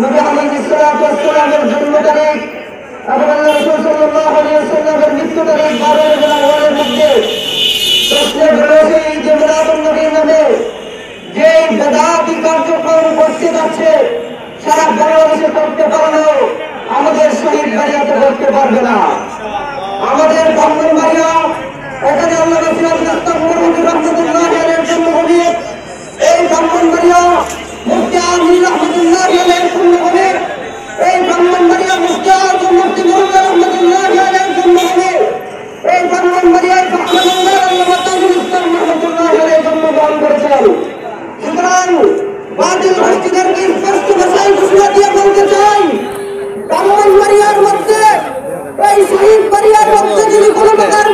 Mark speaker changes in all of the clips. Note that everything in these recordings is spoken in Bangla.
Speaker 1: নবী আলাইহিস সালাতু ওয়াস সালামের জন্ম তারিখ এবং আল্লাহ রাসূল সাল্লাল্লাহু আলাইহি ওয়াসাল্লামের মৃত্যু তারিখ 12 রবিউল আউয়ালের মধ্যে প্রশ্ন হলো এই যে মিলাদুন নবীর নামে যে বেদাতি কার্যক্রম করতে যাচ্ছে সারা বাংলাদেশে করতে পারলেও আমাদের শহীদ বাড়িয়াতে করতে পারবে না। আমাদের ব্রাহ্মণবাড়িয়া এখানে আল্লাহ রাসূল রহমতুল্লাহ আলাইহির জন্মভূমি। এই ব্রাহ্মণবাড়িয়া মুফতি আমির রহমতুল্লাহ আলাইহির জন্মভূমি। এই ব্রাহ্মণবাড়িয়া মুফতি আজম মুফতি মুহম্মদ রহমতুল্লাহ আলাইহির জন্মভূমি। এই ব্রাহ্মণবাড়িয়ায় বাংলাদেশের আল্লামা তাজুল ইসলাম রহমতুল্লাহ আলাইহি জন্মগ্রহণ করেছেন। সুতরাং বাতিল মসজিদকে স্পষ্ট ভাষায় ঘোষণা দিয়ে বলতে চাই, ব্রাহ্মণবাড়িয়ার মধ্যে এই শহীদ বাড়িয়ার মধ্যে যদি কোনো প্রকার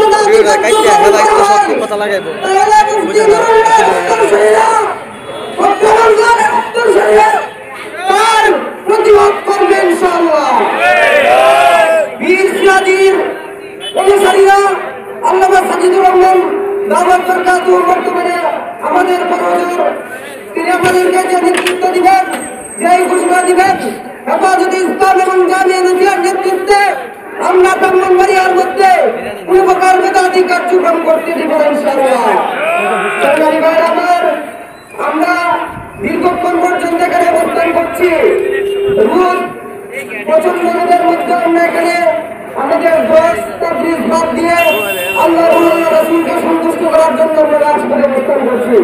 Speaker 1: প্রতিবাদ করবে ইনশাআল্লাহ। বীর সিরাজীর অনুসারীরা আল্লামা সাজিদুর রহমান দাওয়াত বরকাতুহু বর্তমানে আমাদের পরবর্তী তিনি আমাদেরকে যে নেতৃত্ব দিবেন, যে ঘোষণা দিবেন, হেফাজতে ইসলাম এবং জামিয়া নজিয়ার নেতৃত্বে আমরা ব্রাহ্মণবাড়িয়ার মধ্যে কোনো প্রকার বেদাতি কার্যক্রম করতে দিব না ইনশাআল্লাহ। আমরা দীর্ঘক্ষণ পর্যন্ত এখানে অবস্থান করছি। রোদ প্রচন্ড রোদের মধ্যে আমরা এখানে আমাদের বাদ দিয়ে আল্লাহ রাসূলকে সন্তুষ্ট করার জন্য আমরা রাজপথে অবস্থান করছি।